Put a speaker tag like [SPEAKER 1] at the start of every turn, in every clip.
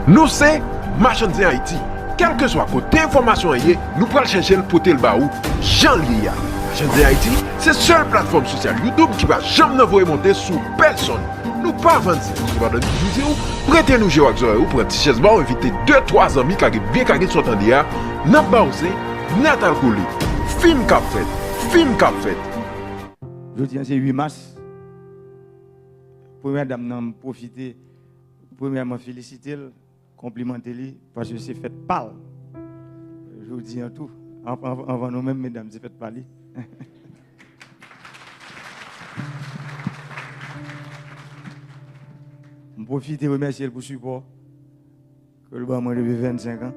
[SPEAKER 1] Nous c'est Marchandise Haïti. Quel que soit côté information nous prenons chercher le poter le baou Jean Lia. Marchandise Haïti, c'est seule plateforme sociale YouTube qui va jamais nous monter sous personne. Nous pas vendre ça. Si vous avez une vidéo, prêtez-nous chez Waxor ou pour un petit chaise bar, invitez 2-3 amis qui ont bien carré sur Tandia. N'a pas osé, n'a pas alcoolé. Film cap fait.
[SPEAKER 2] Je dis c'est 8 mars. Première dame n'a profité. Premièrement, féliciter, complimenter parce que c'est fait pâle. Je vous dis en tout. Avant nous-mêmes, mesdames, c'est fait pâle. Je profite de remercier pour le support que le bas depuis 25 ans.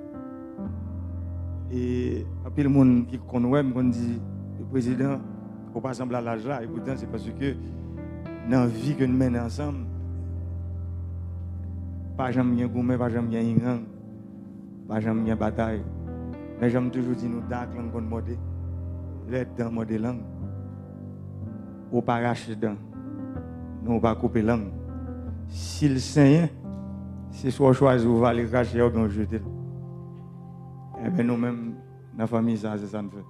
[SPEAKER 2] Et après le monde qui connaît, me dit le président, il ne faut pas sembler à l'âge là. Et pourtant, c'est parce que dans la vie que nous menons ensemble, pas jamais bien gourmet, pas jamais bien ingénieur, pas jamais bien bataille. Mais j'aime toujours dire nous d'accord qu'on modèle, l'aide dans modèle langue. Ou pas racher dedans, nous pas couper langue. Si le saigne, c'est soit choisi ou va les racher ou bien jeter. Et bien nous-mêmes, dans la famille, ça, c'est ça nous fait.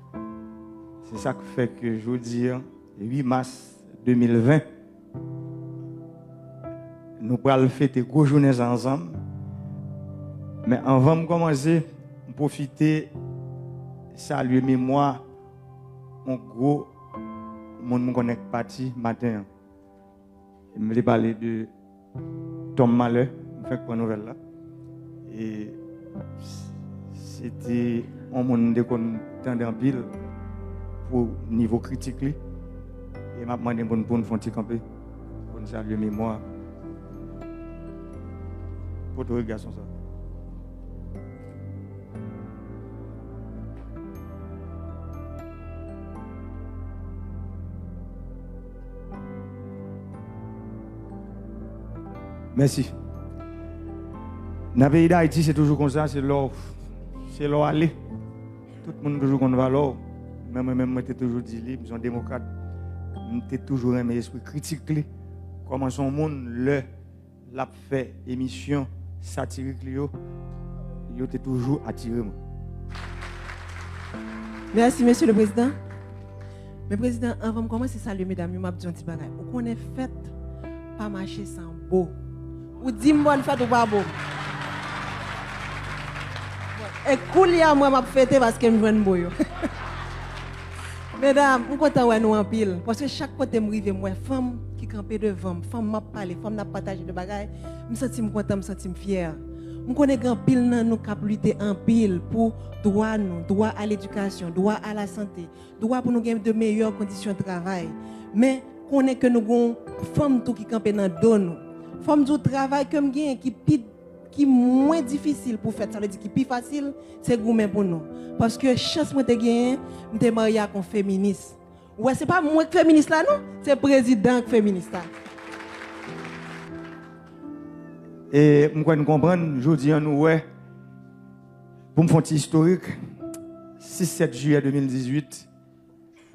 [SPEAKER 2] C'est ça qui fait que je vous dis, le 8 mars 2020, nous pourrons fêter gros journées ensemble. Mais avant de commencer, profiter, saluer mémoire, en gros, mon connecte parti matin. Je me parler de Tom Malheur, je fais une nouvelle là. Et c'était un monde qu'on tendait en pile pour niveau critique. Et m'a demandé pour nous faire un petit campé, pour nous saluer mémoire. Pour te regarder ça. Merci. Dans le pays d'Haïti, c'est toujours comme ça, c'est l'or aller. Tout le monde toujours qu'on va l'or. Même moi, je toujours dit libre, je suis un démocrate. Je toujours un esprit critique. Comment son monde l'a fait émission satirique, il était toujours attiré.
[SPEAKER 3] Merci, Monsieur le Président. Mais Président, avant de commencer à saluer, mesdames, je vais dire un petit bagage. On est fait pas marcher sans beau. Ou dis-moi le fait ou pas beau. Et cool, moi, je vais fêter parce que je suis beau. Mesdames, je suis content de nous en pile. Parce que chaque côté, je suis moi, femme qui campait devant, femme m'a parlé, femme n'a partagé de bagages. Je me sens content, je me sens fier. Je connais grand pile dans nous qui lutter en pile pour droit à l'éducation, droit à la santé, droit pour nous gagner de meilleures conditions de travail. Mais je connais que nous avons femmes qui campent dans le dos. Femmes qui travaillent comme gain qui est moins difficile pour faire, ça veut dire qui est plus facile, c'est gourmet pour nous. Parce que chance moi te gagné, je suis marié avec un féministe. Ouais, c'est pas moi qui féministe là non, c'est le président qui féministe là.
[SPEAKER 2] Et nous comprendre, je dis nous ouais pour me faire un petit historique 6-7 juillet 2018,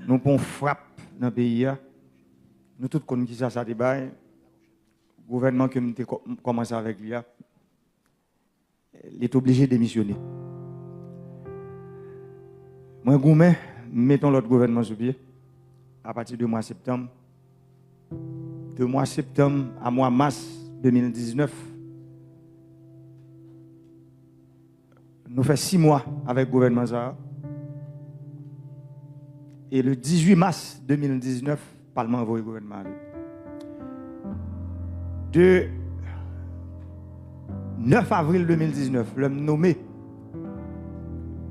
[SPEAKER 2] nous avons frappe dans le pays. Nous tous connaissons qui ça débat. Le gouvernement qui a commencé avec lui, il est obligé de démissionner. Moi, Goumen, mettons l'autre gouvernement sur pied à partir du mois de septembre. De mois septembre à mois mars 2019, nous faisons 6 mois avec le gouvernement Zahar. Et le 18 mars 2019, le Parlement a envoyé le gouvernement. De 9 avril 2019, l'homme nommé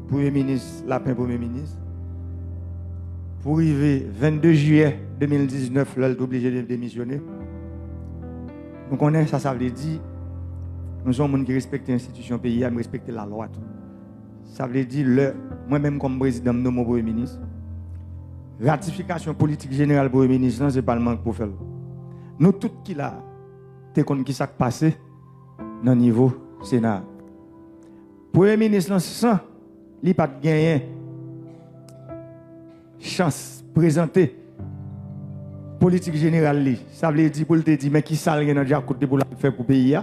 [SPEAKER 2] Premier ministre, Lapin Premier ministre, pour arriver 22 juillet 2019, l'homme est obligé de démissionner. Nous connaissons ça, veut dire, nous sommes des gens qui respectent l'institution pays, qui respectent la loi. Ça veut dire, moi-même comme président de mon Premier ministre, ratification politique générale pour le Premier ministre, ce n'est pas le manque pour faire. Nous tous qui là, qui s'est passé dans le niveau Sénat. Premier ministre, sans, il n'a pas gagné chance de présenter politique générale. Ça veut dire pour le dire, mais qui ça le pour le faire pour le pays.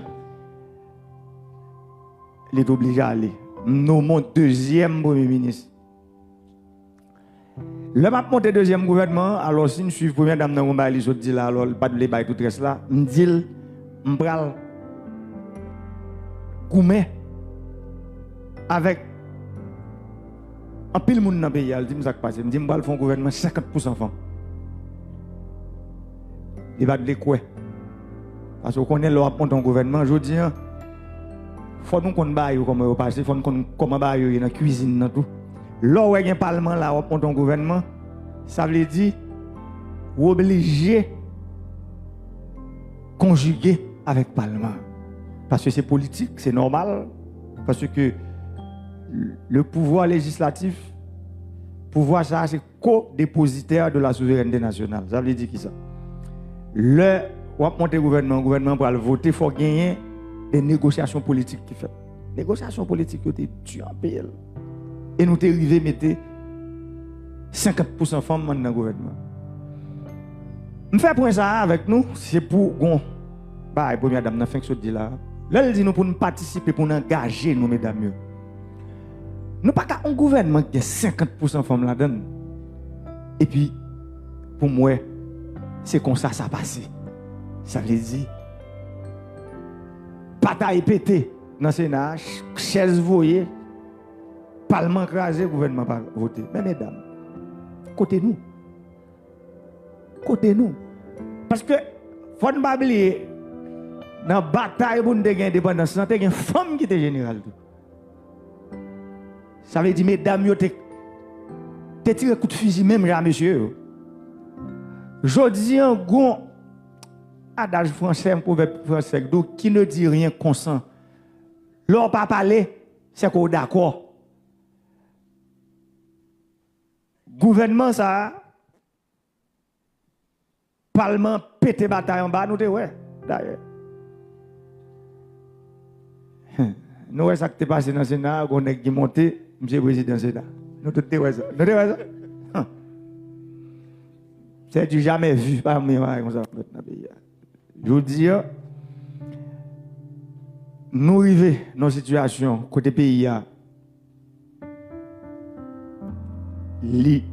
[SPEAKER 2] il est obligé à aller. Nous mon deuxième premier ministre. Le m'a monté deuxième gouvernement, alors si nous suivons première dame dans le je dis là, alors pas de débat tout reste là, me dit, me pral goumé avec un pile monde dans le pays, il dit me ça passe, me dit me pral faire un gouvernement 50% femmes. Il va de quoi? Parce qu'on connaît leur monter un gouvernement, je dis faut nous qu'on baille comment on passe, faut nous comment baille dans la cuisine dans tout. Là où il y a un parlement là, on prend un gouvernement, ça veut dire obligé conjuguer avec le parlement. Parce que c'est politique, c'est normal. Parce que le pouvoir législatif, pouvoir ça, c'est co-dépositaire de la souveraineté nationale. Ça veut dire qui ça? Le on monter le gouvernement pour le voter, il faut gagner des négociations politiques qui fait. Négociations politiques qui étaient dures en pays. Et nous t'es arrivé mettre 50% femmes dans le gouvernement. Je fais point ça avec nous, c'est pour bah première dame n'a fait que ce dit là. Là elle dit nous pour nous participer pour nous engager nous mesdames. Nous pas un gouvernement qui a 50% femmes là-dedans. Et puis pour moi c'est comme ça passe. Ça veut dire bataille pété dans le Sénat, chaise voyée. Parlement crasé, gouvernement pas voté. Mais mesdames, côté nous. Parce que, faut ne pas oublier, dans la bataille pour nous gagner l'indépendance, il y a une femme qui était générale. Ça veut dire, mesdames, tu tiré un coup de fusil même, là, monsieur. Je dis un bon adage français, un proverbe français, qui ne dit rien consent. L'on pas parler, c'est qu'on est d'accord. Gouvernement ça, parlement pété bataille en bas, nous te ouais, d'ailleurs. Nous ouais ça qui t'est passé dans le Sénat, on est qui monté, monsieur président Sénat. Nous te ouais ça. Nous te ouais ça. C'est du jamais vu par moi comme ça dans le pays. Je vous dis, nous arrivons dans une situation côté pays li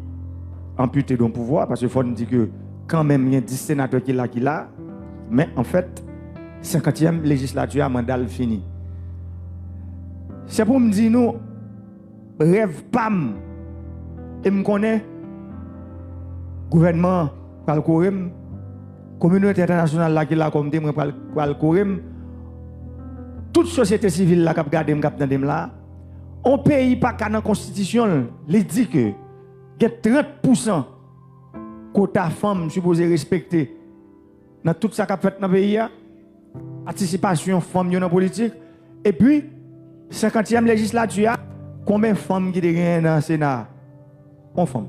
[SPEAKER 2] amputé d'un pouvoir parce qu'il faut nous dire que quand même il y a 10 sénateurs qui là mais en fait 50e législature a mandat fini. C'est pour me dire nous rêve pam et me connaît gouvernement pral courir communauté internationale là qui là comme dit moi pral courir toute société civile là qui regarder me cap dans là on pays pas qu'à dans constitution il dit que il y a 30% quota femmes supposé respecter dans tout ça qu'a fait dans le pays, participation femmes dans la politique, et puis 50e législature, combien de femmes qui gagnent dans le Sénat? Une femme.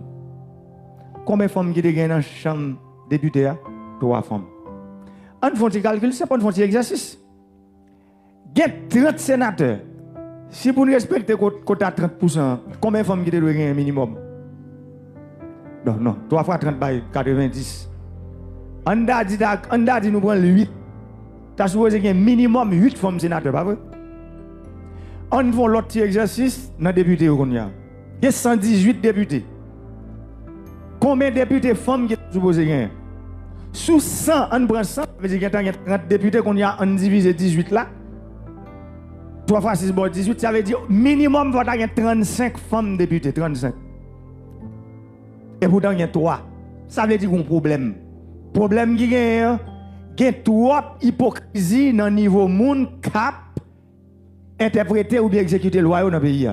[SPEAKER 2] Combien de femmes qui gagnent dans la Chambre députée? 3 femmes. On fait un calcul, c'est pas un exercice. Il y a 30 sénateurs. Si vous respectez le quota 30%, combien de femmes qui doivent gagner un minimum? Non, 3 fois 30 by 90. On a dit nous prendre 8. Tu as supposé qu'il y ait minimum 8 femmes sénateurs, pas vrai? On fait l'autre exercice dans les députés. Il y a 118 députés. Combien de députés femmes qui sont supposés gagner? Sous 100, on prend 100, ça veut dire qu'il y a 30 députés qu'on a divise 18 là. 3 fois 6, 18, ça veut dire minimum, il y a 35 femmes députés, 35. Et pourtant, il y a 3. Ça veut dire qu'il y a un problème. Problème qui est, il y a trop hypocrisie dans le niveau monde cap interpréter ou bien exécuter loi dans le pays.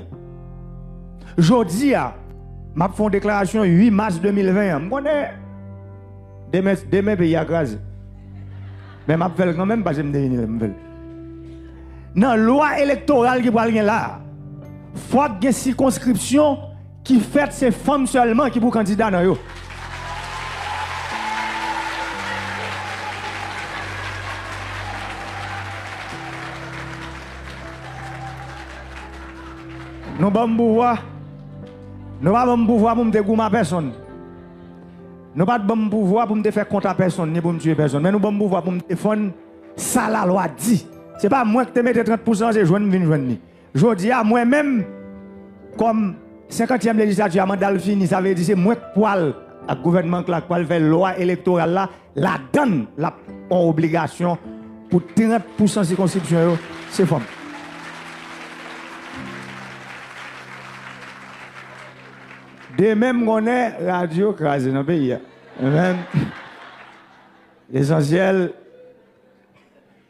[SPEAKER 2] Je dis, je fais une déclaration 8 mars 2020. Je connais demain pays à grâce. Mais je fais quand même parce que je me dis. Dans la loi électorale qui va là, il faut qu'il y ait une circonscription qui fait ces femmes seulement qui pour candidat dans eux. Nous avons pouvoir. Nous avons pouvoir pour me dégoûter personne. Nous n'avons pas pouvoir pour me faire contre personne ni pour me tuer personne. Mais nous avons pouvoir pour me défendre ça la loi dit. Ce n'est pas moi qui te mets 30%, c'est joindre. Je dis à moi-même, comme 50e législature à mandat fini, ça veut dire c'est moi qui poil le gouvernement qui fait loi électorale là, la donne la en obligation pour 30% de circonscription, c'est femme. De même qu'on est radio crasé dans le pays. Même l'essentiel,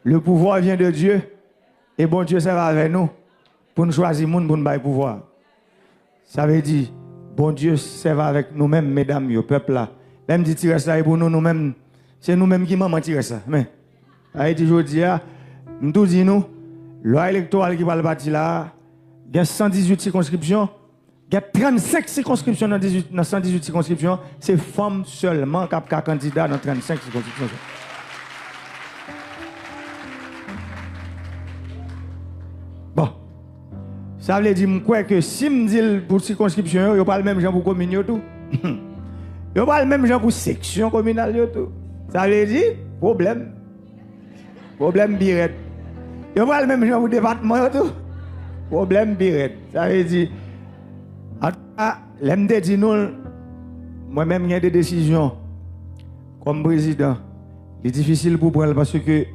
[SPEAKER 2] le pouvoir vient de Dieu et bon Dieu sert avec nous pour nous choisir monde pour nous donner pouvoir. Ça veut dire bon Dieu sert avec nous-mêmes, mesdames, le peuple là. Même dit tirer ça pour nous-mêmes, c'est nous-mêmes qui m'ont tiré ça. Mais Haïti aujourd'hui, nous tout dit nous, loi électorale qui va le bâtir là, il y a 118 circonscriptions. Il y a 35 circonscriptions dans 118 circonscriptions. C'est femmes seulement qui ont candidat dans 35 circonscriptions. Bon. Ça veut dire que si je dis pour circonscription, il n'y a pas le même genre pour commune. Il n'y a pas le même genre pour section communale. Ça veut dire problème. Problème birette. Il n'y a pas le même genre pour département. Problème birette. Ça veut dire. L'MD dit nous, moi-même, j'ai des décisions comme président. C'est difficile pour prendre parce que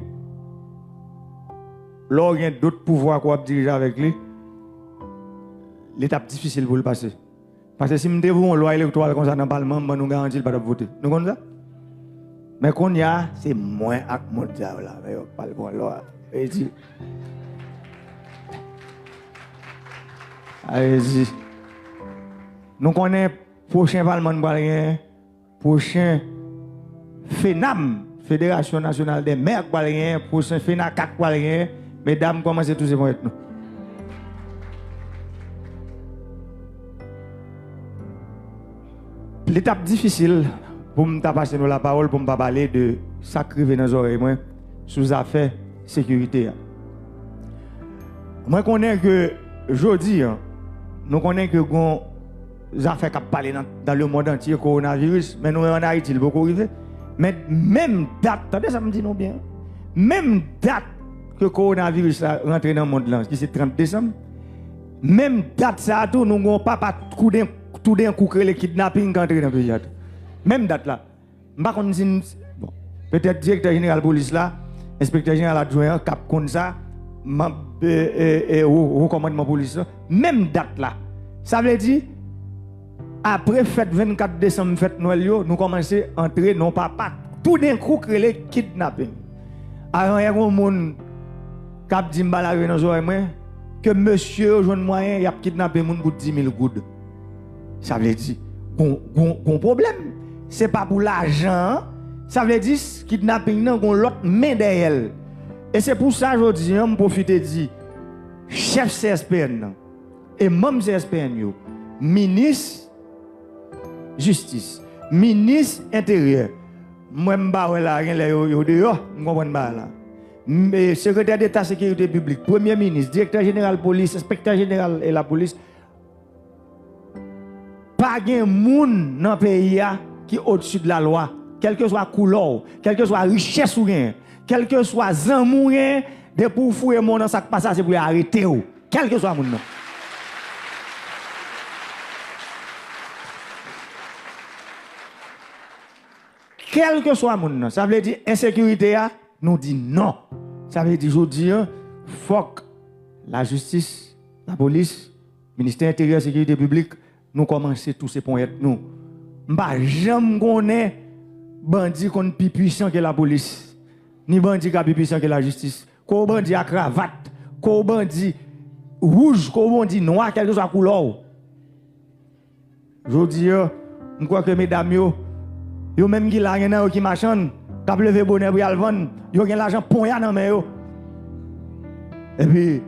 [SPEAKER 2] là, il y a d'autres pouvoirs qu'on diriger avec lui. L'étape difficile pour le passer. Parce que si nous devons une loi électorale comme ça dans le Parlement, nous garantissons pas de voter. Nous comprenons ça? Mais qu'on y a, c'est moins à monter là. Mais on parle de loi. Allez-y. Nous connaissons le prochain Parlement de prochain FENAM, Fédération Nationale des Maires, prochain FENACAC, mesdames, commencez tous ces mots avec nous. L'étape difficile pour me passer la parole, pour me parler de sacrifier dans les oreilles, sous affaires sécurité. Moi, je connais que, aujourd'hui, nous connaissons que les affaires qui parlent dans le monde entier, coronavirus, mais nous en Haïti, il faut arriver. Mais même date, attendez, ça me dit non bien. Même date que le coronavirus a rentré dans le monde, là, qui c'est 30 décembre, même date, ça, nous n'avons pas tout d'un coup créé le kidnapping quand dans le pays. Même date là. Bon, peut-être directeur général de police là, inspecteur général adjoint, cap comme ça, recommandement police là, même date là. Ça veut dire, après fête 24 décembre, fête Noël, nous commençons à entrer, non pas tout d'un coup créer le kidnapping. Alors, il y a un monde qui a dit que monsieur, jeune moyen, il a kidnappé moun pour 10 000 goudes. Ça veut dire, un problème. Ce n'est pas pour l'argent. Ça veut dire, kidnapping, non, qu'on l'autre main derrière. Et c'est pour ça, je dis, je profite de dire, chef CSPN, et même CSPN, ministre justice, ministre intérieur, moi, je suis secrétaire d'État sécurité publique, premier ministre, directeur général police, inspecteur général et la police. Pas de monde dans le pays qui est au-dessus de la loi, quelle que soit la couleur, quelle que soit la richesse ou rien, quel que soit l'amour, de pour fouiller mon dans ça passe, c'est pour arrêter, quel que soit le monde. Quel que soit le monde, ça veut dire insécurité, nous dit non. Ça veut dire aujourd'hui, il faut que la justice, la police, le ministère intérieur, la sécurité publique, nous commençons tous ces points. Nous ne jamais connaître bandit qui est plus puissant que la police, ni bandit qui est plus puissant que la justice. Qu'on bandit à cravate, qu'on bandit rouge, qu'on bandit noir, quelle que soit la couleur. Je dis, je crois que mesdames, yo même qui la rien qui machin, qui levé bonnet pour y vendre, yo gen l'argent pour y dans main yo. Et puis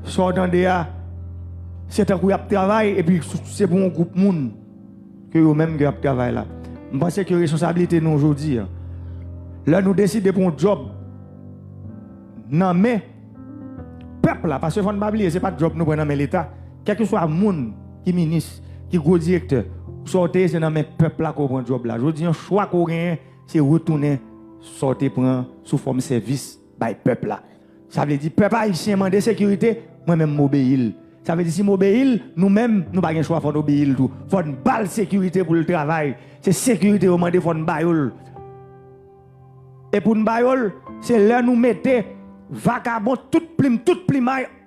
[SPEAKER 2] sortant de là, c'est un coup de travail et puis c'est pour un groupe monde que yo même qui travail là. Je pense que la responsabilité nous aujourd'hui, là nous décidons pour un job. Non mais peuple là, parce que faut pas oublier, c'est pas job nous prenons mais l'État, quel que soit le monde qui ministre, qui gros directeur, sortez c'est dans mes peuple là qu'on prend job là. Je dis un choix qu'on gagne, c'est retourner sortir prendre sous forme service by peuple là. Ça veut dire peuple haïtien demande sécurité, moi-même m'obéir. Ça veut dire si m'obéir, nous-mêmes, nous pas de choix, faut obéir tout. Faut une balle sécurité pour le travail. C'est sécurité au moment faut une baïol. Et pour une baïol, c'est là nous mettons vagabond toute plume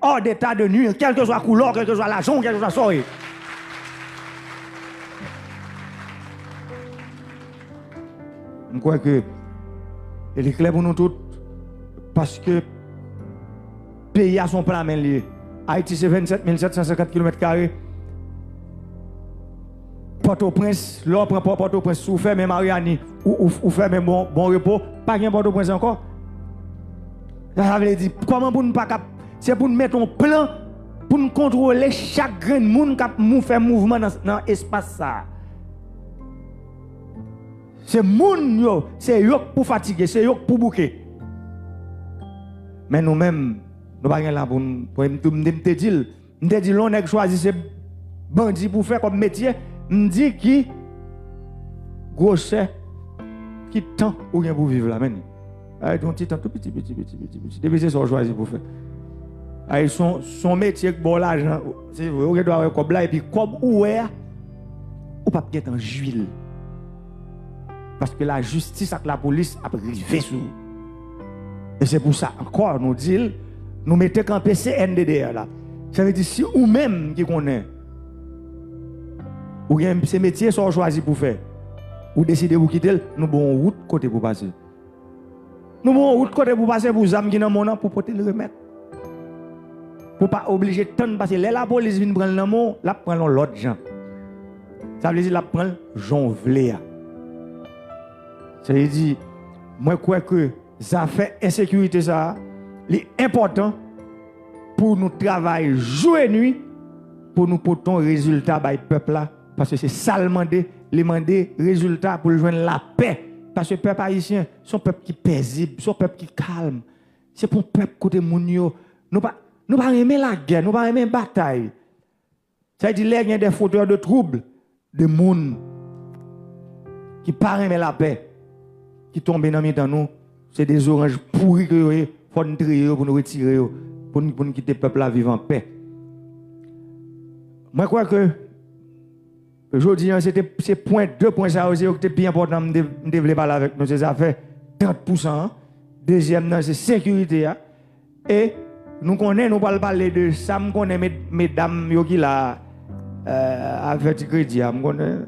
[SPEAKER 2] hors d'état de nuire, quelle que soit la couleur, quelle que soit la jaune, quelle que soit la soirée. Je crois que il est clair pour nous tous parce que le pays a son plan lié. Haïti c'est 27 750 km². Port-au-Prince, l'on prend Port-au-Prince, sous fait même Mariani, ou fait même bon repos, pas bien Port-au-Prince encore. Ça veut dire, comment pour nous pas cap, c'est pour nous mettre un plan, pour nous contrôler chaque grain de monde qui fait mouvement dans l'espace ça. C'est moun yo, c'est yo pour fatiguer, c'est yo pour bouquer. Mais nous-mêmes, nous pas là pour me dire, l'on a choisi ces bandits pour faire comme métier, me dit qui gros qui temps ou bien pour vivre là même. Un petit temps tout petit. Depuis c'est ça choisi pour faire. Son métier que bon l'argent, c'est vrai, on doit avoir comme là et puis comme ou pas être en juillet. Parce que la justice avec la police a privé sur. Et c'est pour ça encore nous dit nous mettons campé CNDDR là. Ça veut dire si ou même qui connaît ou bien ces métiers sont choisis pour faire ou décidez vous quitter nous bon route côté pour passer. Nous bon route côté pour passer pour zam qui dans mon pour porter le remettre. Pour pas obliger tant passer la police vient prendre le mot, la prend l'autre gens. Ça veut dire la prend jonvler. Ça veut dire, moi, je crois que ça fait insécurité, ça, c'est important pour nous travailler jour et nuit, pour nous porter un résultat par le peuple là. Parce que c'est ça le demander, les demander résultat pour joindre la paix. Parce que le peuple haïtien, c'est un peuple qui est paisible, c'est un peuple qui est calme. C'est pour le peuple côté Mounio. Nous ne pas aimer la guerre, nous pas aimer la bataille. Ça veut dire qu'il y a des fauteurs de troubles, de monde qui ne pas aimer la paix. Qui tombent dans le nous, c'est des oranges pourris que faut nous trier pour nous retirer, pour nous quitter le peuple à vivre en paix. Moi, je crois que aujourd'hui, c'est point 2 points ça aussi qui est bien important de développer parler avec nous, c'est affaires 30%. Deuxième, c'est sécurité. Et nous connaissons, nous parler de ça, nous connaissons mesdames qui là avec crédit, nous connaissons.